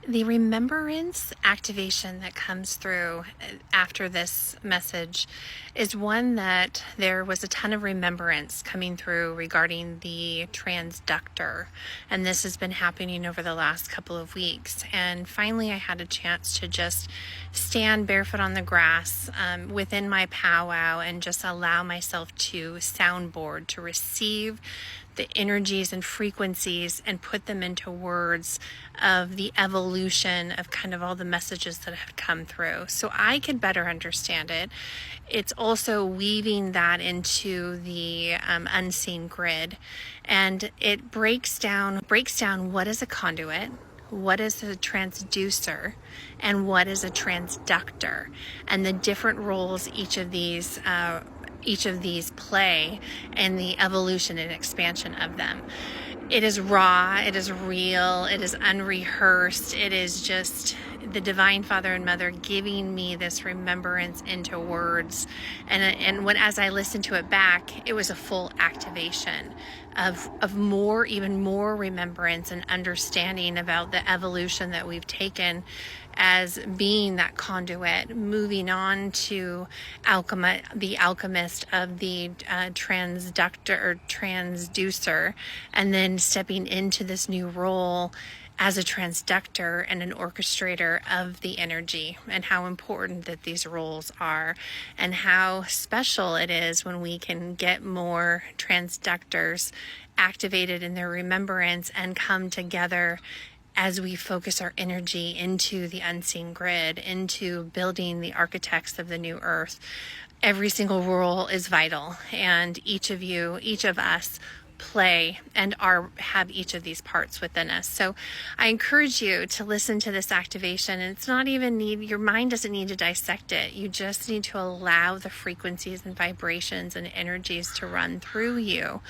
The remembrance activation that comes through after this message is one that there was a ton of remembrance coming through regarding the transductor. And this has been happening over the last couple of weeks. And finally, I had a chance to just stand barefoot on the grass within my powwow and just allow myself to soundboard, to receive the energies and frequencies and put them into words of the evolution of kind of all the messages that have come through so I could better understand it. It's also weaving that into the unseen grid, and it breaks down what is a conduit, what is a transducer, and what is a transductor, and the different roles each of these play and the evolution and expansion of them. It is raw, it is real, it is unrehearsed, it is just the Divine Father and Mother giving me this remembrance into words. And when, as I listened to it back, it was a full activation of even more remembrance and understanding about the evolution that we've taken as being that conduit, moving on to the alchemist of the transductor or transducer, and then stepping into this new role as a transductor and an orchestrator of the energy, and how important that these roles are, and how special it is when we can get more transductors activated in their remembrance and come together as we focus our energy into the unseen grid, into building the architects of the new earth. Every single role is vital, and each of us play and have each of these parts within us. So I encourage you to listen to this activation, and it's not even your mind doesn't need to dissect it. You just need to allow the frequencies and vibrations and energies to run through you.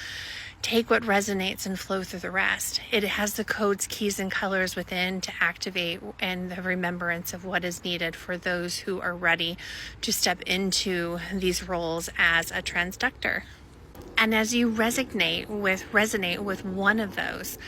Take what resonates and flow through the rest. It has the codes, keys, and colors within to activate and the remembrance of what is needed for those who are ready to step into these roles as a transductor. And as you resonate with one of those,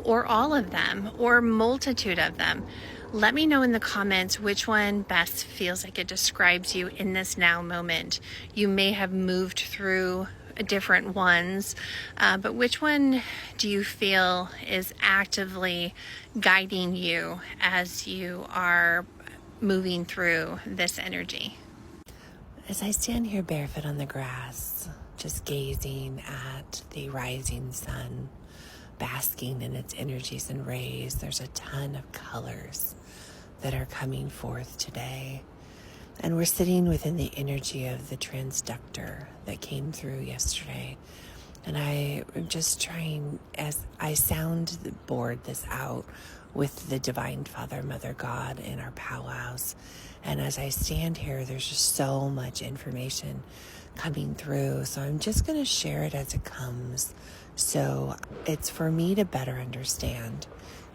or all of them, or multitude of them, let me know in the comments which one best feels like it describes you in this now moment. You may have moved through different ones, but which one do you feel is actively guiding you as you are moving through this energy? As I stand here barefoot on the grass, just gazing at the rising sun, basking in its energies and rays, there's a ton of colors that are coming forth today. And we're sitting within the energy of the transductor that came through yesterday. And I'm just trying, as I soundboard this out with the Divine Father, Mother, God in our powwows. And as I stand here, there's just so much information coming through. So I'm just going to share it as it comes. So it's for me to better understand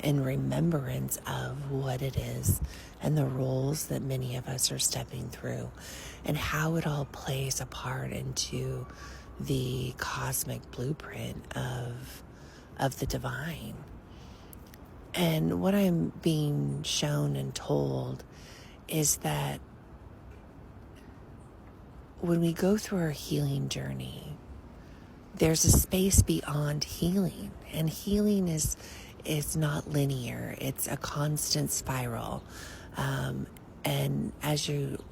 in remembrance of what it is and the roles that many of us are stepping through and how it all plays a part into the cosmic blueprint of the divine. And what I'm being shown and told is that when we go through our healing journey, there's a space beyond healing, and healing is not linear. It's a constant spiral. And as you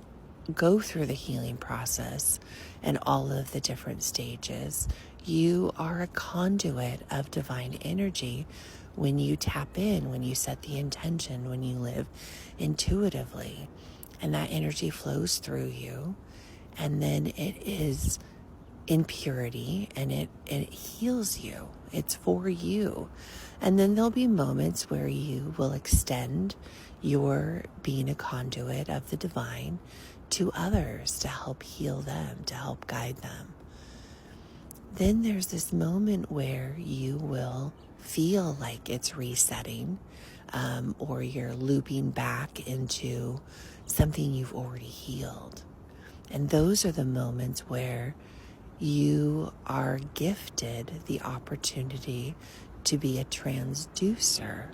go through the healing process and all of the different stages, you are a conduit of divine energy when you tap in, when you set the intention, when you live intuitively. And that energy flows through you, and then it is in purity, and it heals you. It's for you. And then there'll be moments where you will extend your being a conduit of the divine to others to help heal them, to help guide them. Then there's this moment where you will feel like it's resetting, or you're looping back into something you've already healed. And those are the moments where you are gifted the opportunity to be a transducer,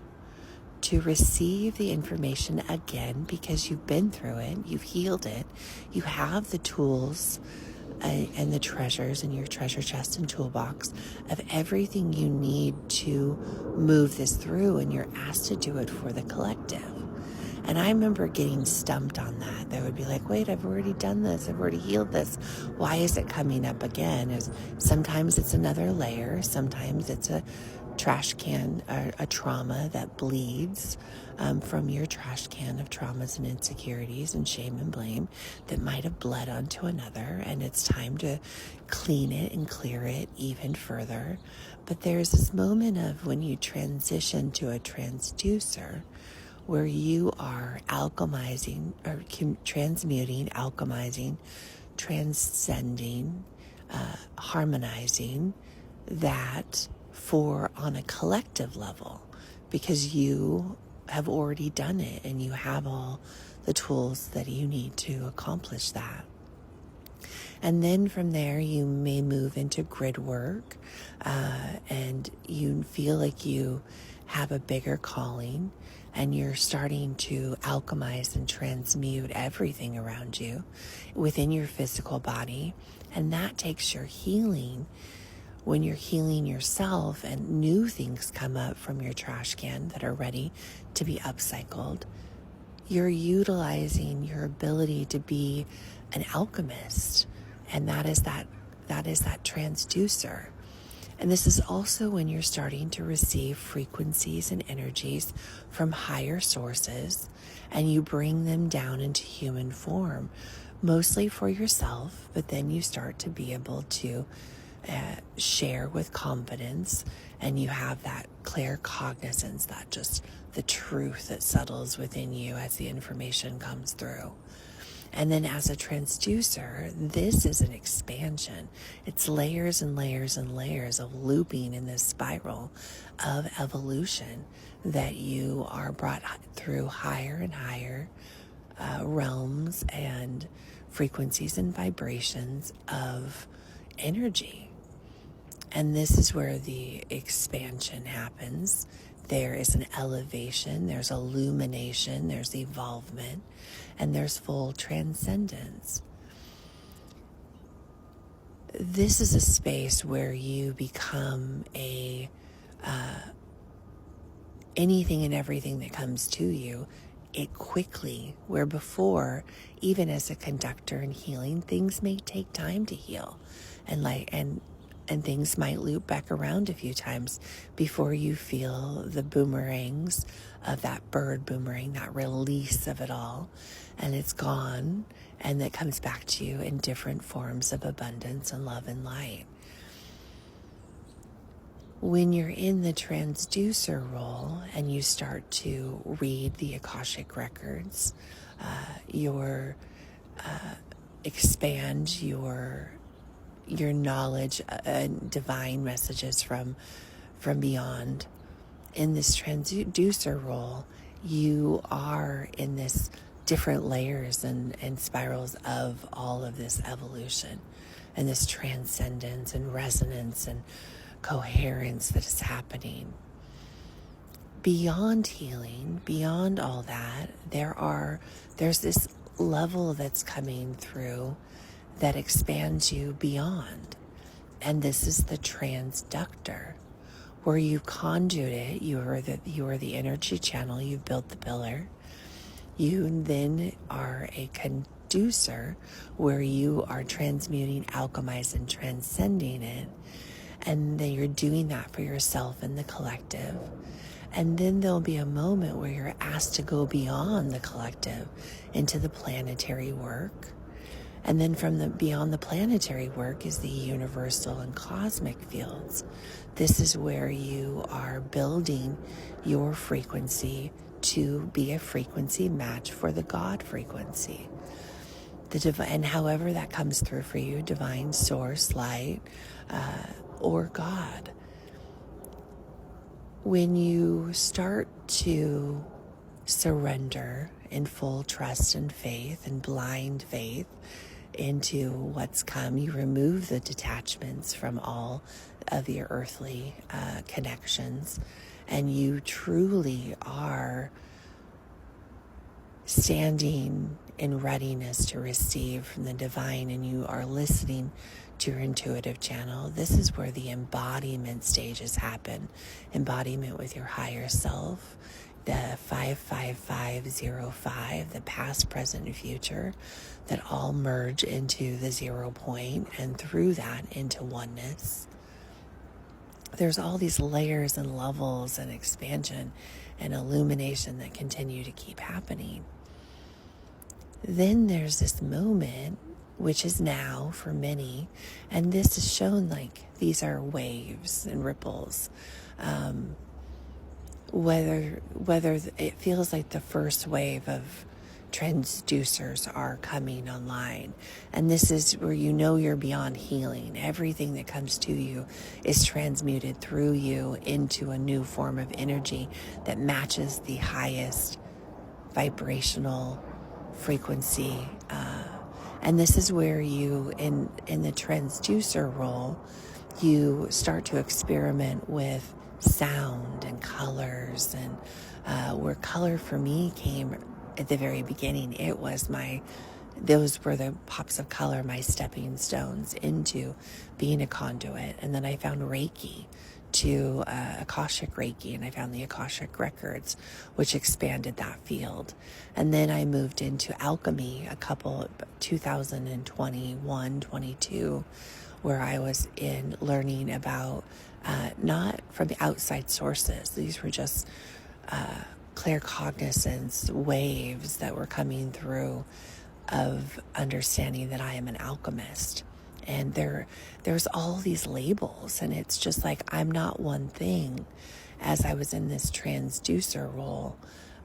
to receive the information again because you've been through it, you've healed it, you have the tools and the treasures in your treasure chest and toolbox of everything you need to move this through, and you're asked to do it for the collective. And I remember getting stumped on that. They would be like, wait, I've already done this. I've already healed this. Why is it coming up again? Sometimes it's another layer. Sometimes it's a trash can, a trauma that bleeds from your trash can of traumas and insecurities and shame and blame that might have bled onto another. And it's time to clean it and clear it even further. But there's this moment of when you transition to a transducer, where you are alchemizing or transmuting, alchemizing, transcending, harmonizing that for on a collective level, because you have already done it and you have all the tools that you need to accomplish that. And then from there, you may move into grid work, and you feel like you have a bigger calling, and you're starting to alchemize and transmute everything around you within your physical body. And that takes your healing. When you're healing yourself and new things come up from your trash can that are ready to be upcycled, you're utilizing your ability to be an alchemist. And that is that transducer. And this is also when you're starting to receive frequencies and energies from higher sources, and you bring them down into human form, mostly for yourself, but then you start to be able to share with confidence, and you have that clear cognizance, that just the truth that settles within you as the information comes through. And then as a transducer, this is an expansion. It's layers and layers and layers of looping in this spiral of evolution that you are brought through higher and higher realms and frequencies and vibrations of energy. And this is where the expansion happens. There is an elevation, there's illumination, there's evolvement, and there's full transcendence. This is a space where you become anything and everything that comes to you, it quickly, where before, even as a conductor in healing, things may take time to heal. And things might loop back around a few times before you feel the boomerangs of that bird boomerang, that release of it all, and it's gone, and it comes back to you in different forms of abundance and love and light. When you're in the transducer role and you start to read the Akashic records, expand your knowledge and divine messages from beyond. In this transducer role, you are in this different layers and spirals of all of this evolution and this transcendence and resonance and coherence that is happening. Beyond healing, beyond all that, there's this level that's coming through that expands you beyond. And this is the transductor, where you conduit it. You are the energy channel. You've built the pillar. You then are a conducer, where you are transmuting, alchemizing, and transcending it. And then you're doing that for yourself and the collective. And then there'll be a moment where you're asked to go beyond the collective into the planetary work. And then beyond the planetary work is the universal and cosmic fields. This is where you are building your frequency to be a frequency match for the God frequency. And however that comes through for you, divine source, light, or God. When you start to surrender in full trust and faith and blind faith into what's come, you remove the detachments from all of your earthly connections, and you truly are standing in readiness to receive from the divine, and you are listening to your intuitive channel, this is where the embodiment stages happen. Embodiment with your higher self, the 55505, the past, present, and future, that all merge into the 0 point, and through that into oneness. There's all these layers and levels and expansion and illumination that continue to keep happening. Then there's this moment, which is now for many, and this is shown like these are waves and ripples. Whether it feels like the first wave of transducers are coming online, and this is where you know you're beyond healing. Everything that comes to you is transmuted through you into a new form of energy that matches the highest vibrational frequency, and this is where you in the transducer role, you start to experiment with sound and colors, and where color for me came at the very beginning. Those were the pops of color, my stepping stones into being a conduit. And then I found Reiki, to Akashic Reiki, and I found the Akashic Records, which expanded that field. And then I moved into alchemy 2021, 22, where I was learning about not from the outside sources. These were just claircognizance waves that were coming through of understanding that I am an alchemist. And there's all these labels, and it's just like I'm not one thing. As I was in this transducer role,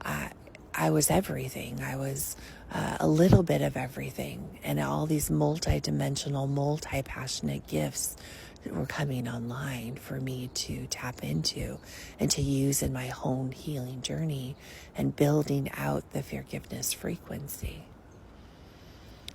I was everything. I was a little bit of everything, and all these multidimensional, multi-passionate gifts that were coming online for me to tap into and to use in my own healing journey and building out the Feargiveness Frequency.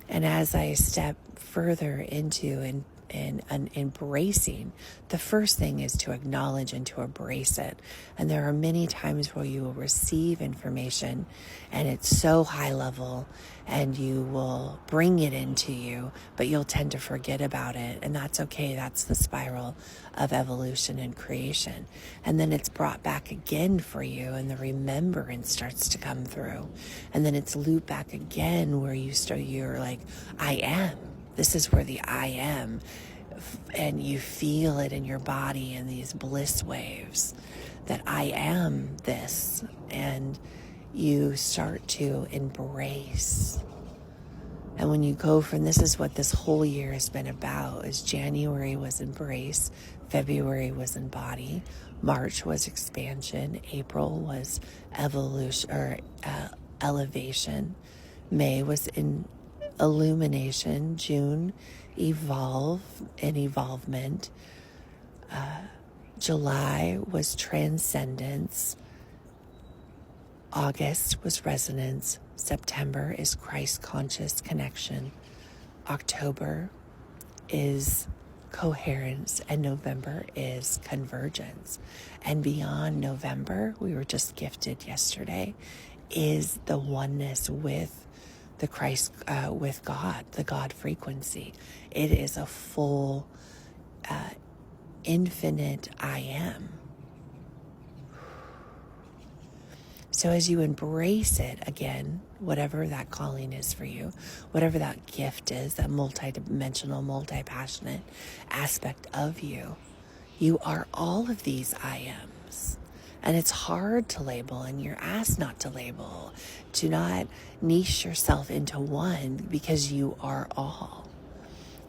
And as I step further into and embracing, the first thing is to acknowledge and to embrace it. And there are many times where you will receive information and it's so high level and you will bring it into you, but you'll tend to forget about it. And that's okay. That's the spiral of evolution and creation. And then it's brought back again for you, and the remembrance starts to come through. And then it's looped back again where you're like, I am. This is where the I am, and you feel it in your body in these bliss waves that I am this, and you start to embrace. And when you go from, this is what this whole year has been about, is January was embrace, February was embody, March was expansion, April was evolution or elevation, May was in illumination, June evolve and evolvement, July was transcendence, August was resonance, September is Christ conscious connection, October is coherence, and November is convergence. And beyond November, we were just gifted yesterday, is the oneness with the Christ, with God, the God frequency. It is a full, infinite I am. So as you embrace it again, whatever that calling is for you, whatever that gift is, that multidimensional, multi-passionate aspect of you, you are all of these I ams. And it's hard to label, and you're asked not to label, to not niche yourself into one, because you are all.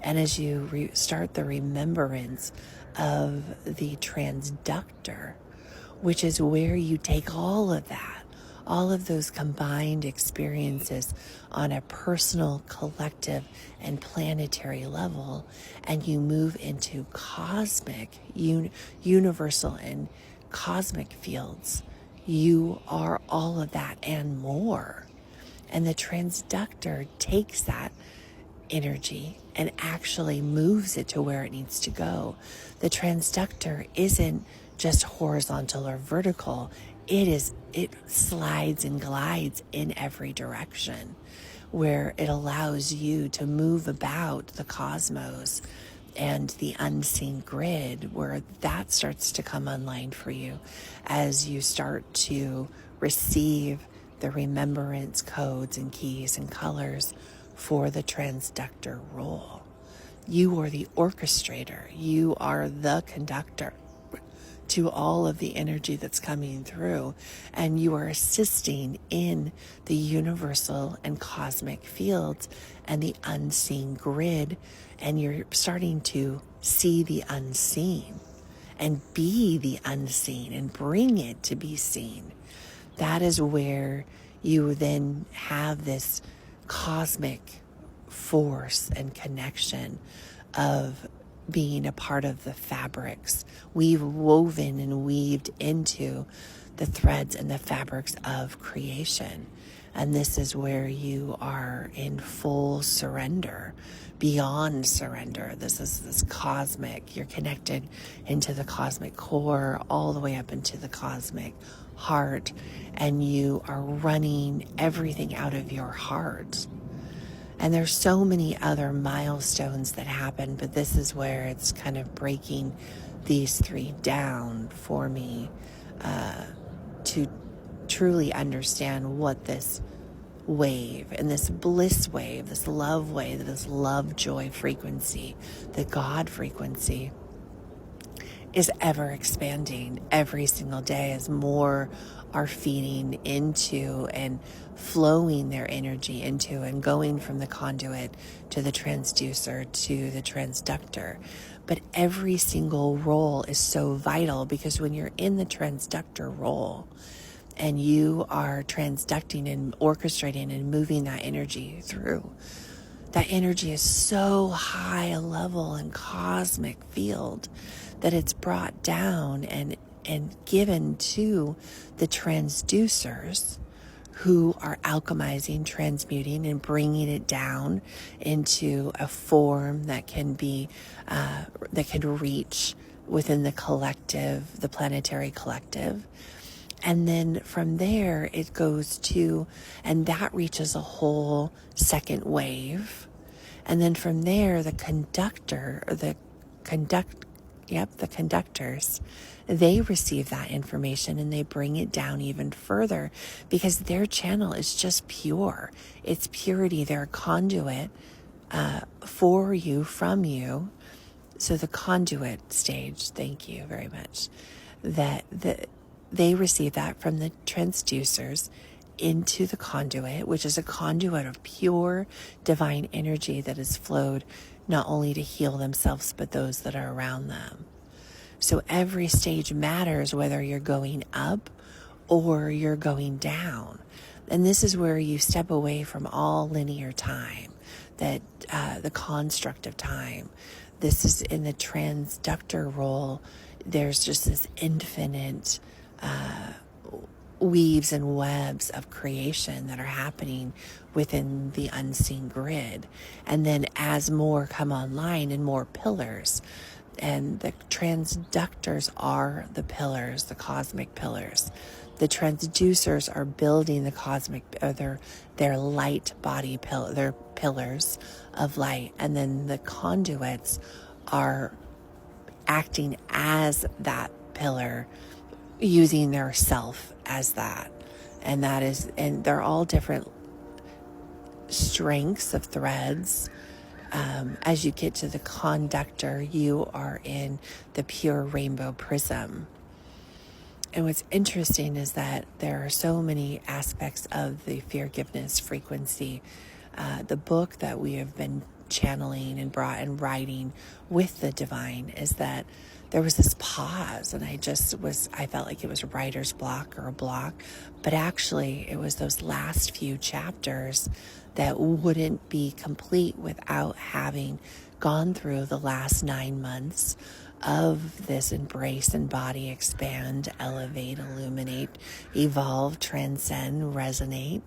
And as you start the remembrance of the transductor, which is where you take all of that, all of those combined experiences on a personal, collective, and planetary level, and you move into cosmic, universal, and cosmic fields. You are all of that and more. And the transductor takes that energy and actually moves it to where it needs to go. The transductor isn't just horizontal or vertical. It slides and glides in every direction, where it allows you to move about the cosmos and the unseen grid, where that starts to come online for you as you start to receive the remembrance codes and keys and colors for the transductor role. You are the orchestrator. You are the conductor to all of the energy that's coming through, and you are assisting in the universal and cosmic fields and the unseen grid, and you're starting to see the unseen and be the unseen and bring it to be seen. That is where you then have this cosmic force and connection of being a part of the fabrics. We've woven and weaved into the threads and the fabrics of creation. And this is where you are in full surrender, beyond surrender. This is this cosmic. You're connected into the cosmic core, all the way up into the cosmic heart. And you are running everything out of your heart. And there's so many other milestones that happen, but this is where it's kind of breaking these three down for me to truly understand what this wave and this bliss wave, this love wave, this love joy frequency, the God frequency is ever expanding every single day as more are feeding into and flowing their energy into and going from the conduit to the transducer to the transductor. But every single role is so vital, because when you're in the transductor role and you are transducting and orchestrating and moving that energy through, that energy is so high a level and cosmic field that it's brought down and given to the transducers, who are alchemizing, transmuting, and bringing it down into a form that can be, that can reach within the collective, the planetary collective. And then from there, it goes to, and that reaches a whole second wave. And then from there, the conductors, they receive that information and they bring it down even further, because their channel is just pure. It's purity. They're a conduit for you, from you. So the conduit stage, thank you very much, they receive that from the transducers into the conduit, which is a conduit of pure divine energy that has flowed not only to heal themselves, but those that are around them. So every stage matters, whether you're going up or you're going down. And this is where you step away from all linear time, that the construct of time. This is in the transductor role. There's just this infinite weaves and webs of creation that are happening within the unseen grid. And then as more come online and more pillars, and the transductors are the pillars, the cosmic pillars. The transducers are building the cosmic, their light body their pillars of light. And then the conduits are acting as that pillar, using their self as that. And that is, and they're all different strengths of threads. As you get to the conductor, you are in the pure rainbow prism. And what's interesting is that there are so many aspects of the Feargiveness Frequency, the book that we have been channeling and brought and writing with the divine, is that there was this pause, and I felt like it was a writer's block or a block, but actually it was those last few chapters that wouldn't be complete without having gone through the last 9 months of this embrace, embody, expand, elevate, illuminate, evolve, transcend, resonate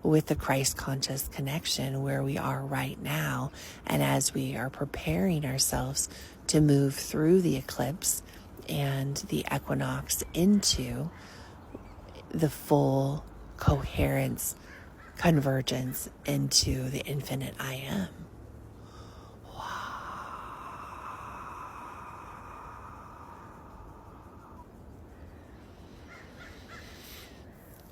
with the Christ conscious connection where we are right now. And as we are preparing ourselves to move through the eclipse and the equinox into the full coherence, convergence into the infinite I am.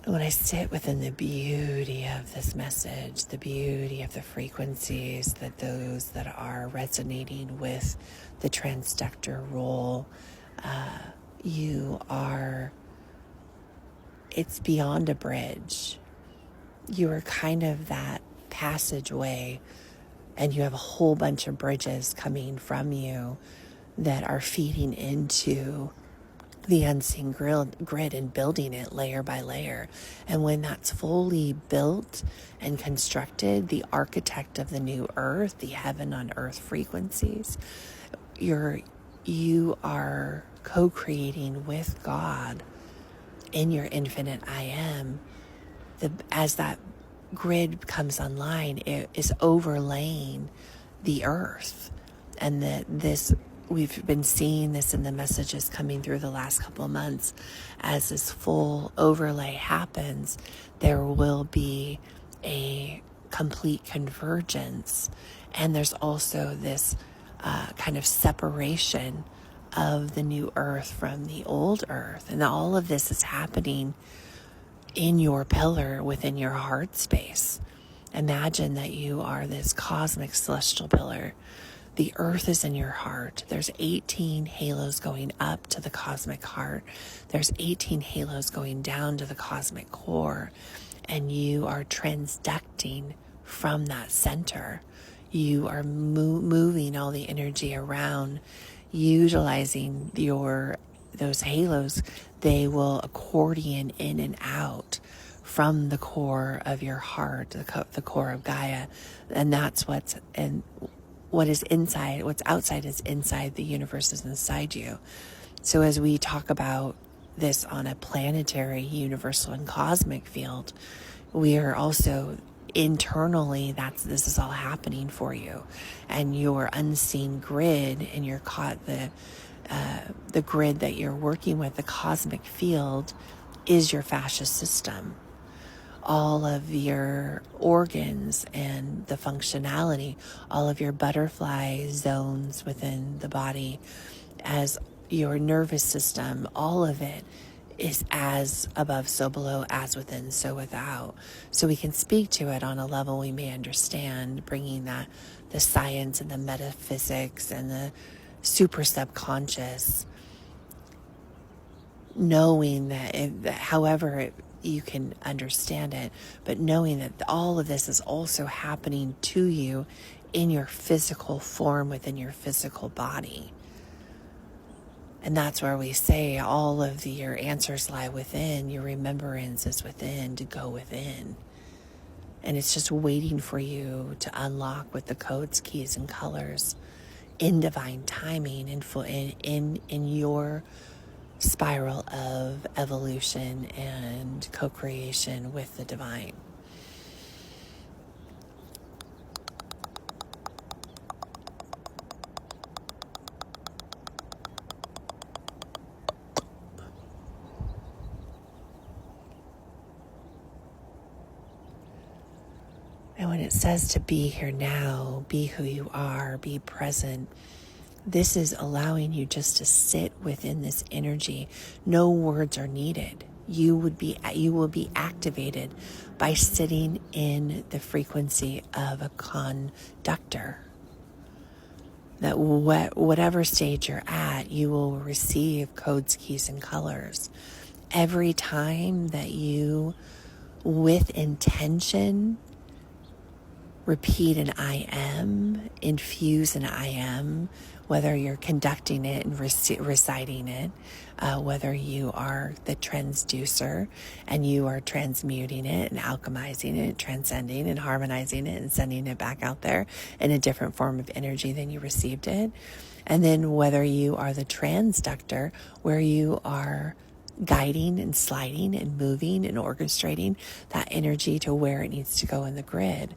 When I sit within the beauty of this message, the beauty of the frequencies, that those that are resonating with the transductor role, it's beyond a bridge. You are kind of that passageway, and you have a whole bunch of bridges coming from you that are feeding into the unseen grid and building it layer by layer. And when that's fully built and constructed, the architect of the new earth, the heaven on earth frequencies, you are co-creating with God in your infinite I am. As that grid comes online, it is overlaying the earth. And we've been seeing this in the messages coming through the last couple of months. As this full overlay happens, there will be a complete convergence. And there's also this kind of separation of the new earth from the old earth. And all of this is happening in your pillar within your heart space. Imagine that you are this cosmic celestial pillar. The earth is in your heart. There's 18 halos going up to the cosmic heart. There's 18 halos going down to the cosmic core. And you are transducting from that center. You are moving all the energy around, utilizing those halos. They will accordion in and out from the core of your heart, the core of Gaia. And that's what is inside, what's outside is inside, the universe is inside you. So as we talk about this on a planetary, universal, and cosmic field, we are also internally, this is all happening for you. And your unseen grid and the grid that you're working with, the cosmic field, is your fascia system. All of your organs and the functionality, all of your butterfly zones within the body, as your nervous system, all of it is as above, so below, as within, so without. So we can speak to it on a level we may understand, bringing the science and the metaphysics and the super subconscious, knowing that however you can understand it, but knowing that all of this is also happening to you in your physical form within your physical body. And that's where we say all of your answers lie within, your remembrance is within, to go within. And it's just waiting for you to unlock with the codes, keys, and colors in divine timing, in your spiral of evolution and co-creation with the divine. And when it says to be here now, be who you are, be present, this is allowing you just to sit within this energy. No words are needed. You will be activated by sitting in the frequency of a conductor. That whatever stage you're at, you will receive codes, keys, and colors. Every time that you, with intention, repeat an I am, infuse an I am, whether you're conducting it and reciting it, whether you are the transducer and you are transmuting it and alchemizing it, transcending and harmonizing it and sending it back out there in a different form of energy than you received it. And then whether you are the transductor, where you are guiding and sliding and moving and orchestrating that energy to where it needs to go in the grid.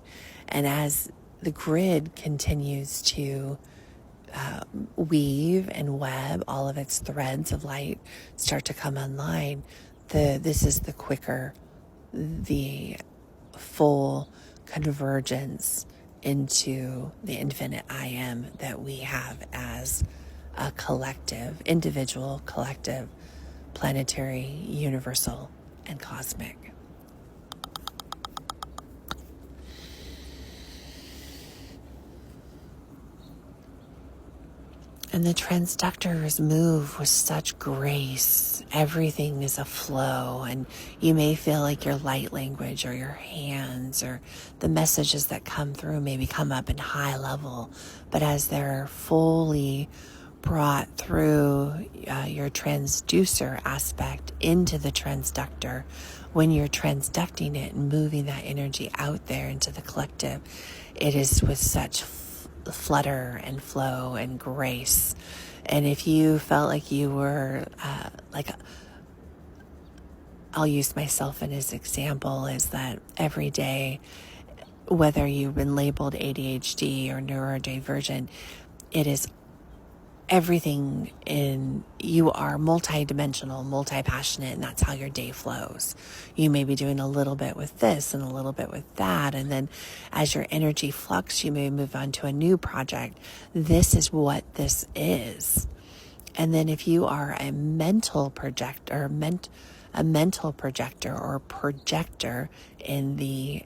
And as the grid continues to weave and web, all of its threads of light start to come online, this is the quicker, the full convergence into the infinite I am that we have as a collective, individual, collective, planetary, universal, and cosmic. And the transductors move with such grace. Everything is a flow, and you may feel like your light language or your hands or the messages that come through maybe come up in high level, but as they're fully brought through your transducer aspect into the transductor, when you're transducting it and moving that energy out there into the collective, it is with such flutter and flow and grace. And if you felt like you were I'll use myself as example, is that every day, whether you've been labeled ADHD or neurodivergent, it is everything in you are multidimensional, multi-passionate, and that's how your day flows. You may be doing a little bit with this and a little bit with that, and then as your energy flux, you may move on to a new project. This is what this is. And then if you are a mental projector or projector in the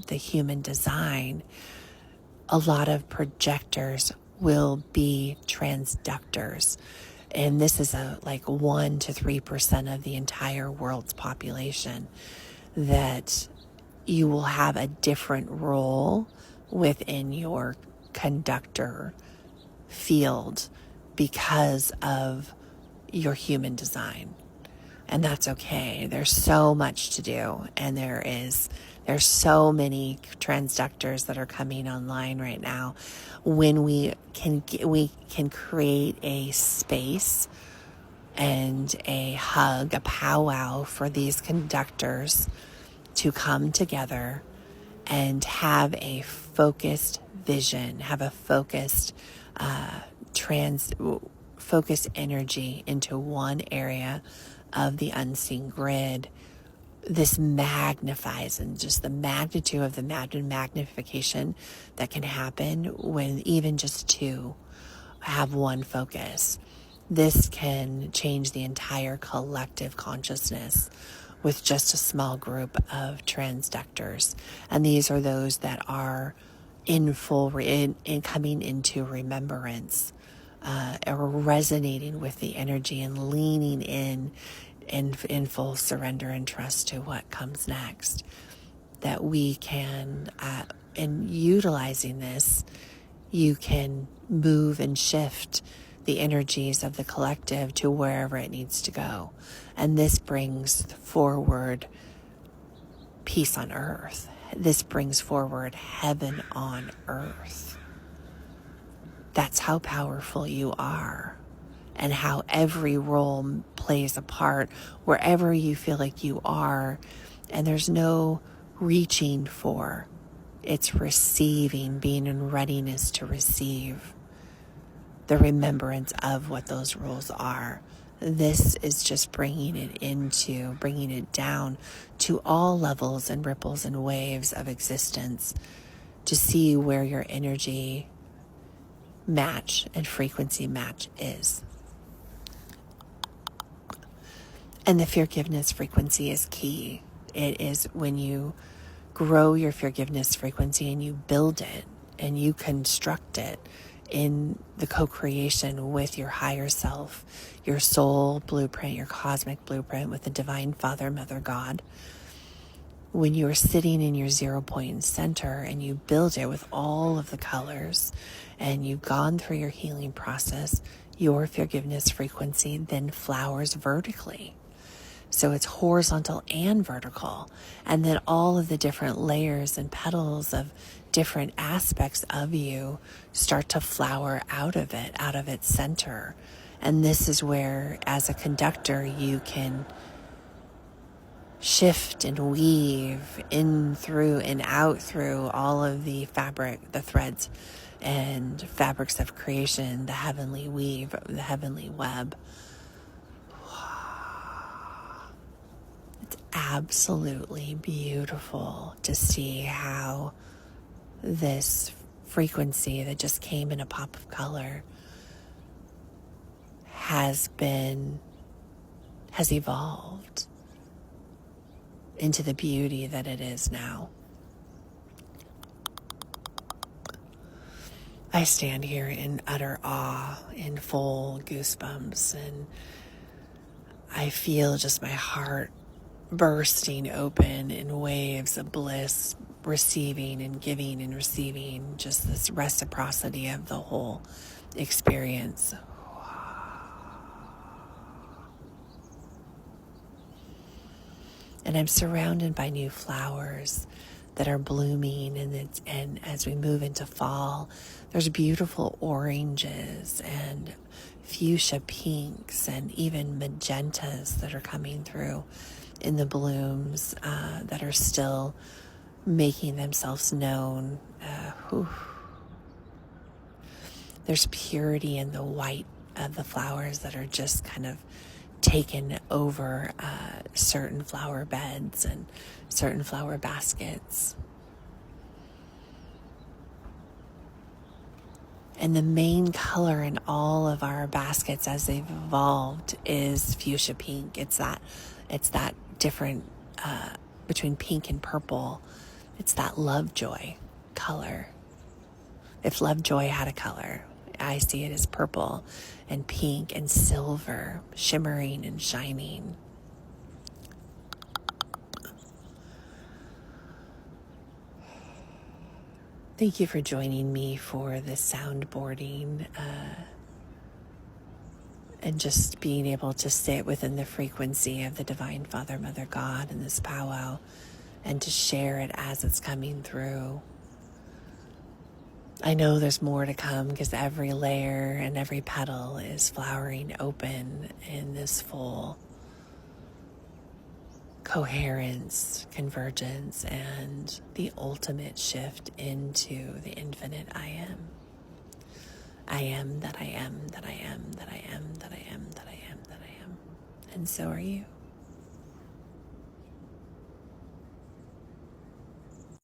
human design, a lot of projectors will be transductors. And this is 1 to 3% of the entire world's population, that you will have a different role within your conductor field because of your human design. And that's okay. There's so much to do, and there's so many transductors that are coming online right now. When we can create a space and a hug, a powwow for these conductors to come together and have a focused vision, have a focused focused energy into one area of the unseen grid. This magnifies, and just the magnitude of the magnification that can happen when even just two have one focus. This can change the entire collective consciousness with just a small group of transductors. And these are those that are in coming into remembrance, or resonating with the energy and leaning in full surrender and trust to what comes next. That we can, in utilizing this, you can move and shift the energies of the collective to wherever it needs to go. And this brings forward peace on earth. This brings forward heaven on earth. That's how powerful you are, and how every role plays a part wherever you feel like you are. And there's no reaching for. It's receiving, being in readiness to receive the remembrance of what those roles are. This is just bringing it down to all levels and ripples and waves of existence, to see where your energy match and frequency match is. And the Feargiveness frequency is key. It is when you grow your Feargiveness frequency and you build it and you construct it in the co-creation with your higher self, your soul blueprint, your cosmic blueprint with the Divine Father, Mother, God. When you are sitting in your 0 point center and you build it with all of the colors and you've gone through your healing process, your Feargiveness frequency then flowers vertically. So it's horizontal and vertical. And then all of the different layers and petals of different aspects of you start to flower out of its center. And this is where, as a conductor, you can shift and weave in through and out through all of the fabric, the threads and fabrics of creation, the heavenly weave, the heavenly web. It's absolutely beautiful to see how this frequency that just came in a pop of color has evolved into the beauty that it is now. I stand here in utter awe, in full goosebumps, and I feel just my heart bursting open in waves of bliss, receiving and giving and receiving, just this reciprocity of the whole experience. And I'm surrounded by new flowers that are blooming, and as we move into fall, there's beautiful oranges and fuchsia pinks and even magentas that are coming through in the blooms that are still making themselves known. There's purity in the white of the flowers that are just kind of taken over certain flower beds and certain flower baskets. And the main color in all of our baskets as they've evolved is fuchsia pink. It's that different between pink and purple. It's that Lovejoy color. If Lovejoy had a color, I see it as purple and pink and silver, shimmering and shining. Thank you for joining me for this soundboarding and just being able to sit within the frequency of the Divine Father, Mother, God in this powwow and to share it as it's coming through. I know there's more to come because every layer and every petal is flowering open in this full coherence, convergence, and the ultimate shift into the infinite I am. I am that I am, that I am, that I am, that I am, that I am, that I am. And so are you.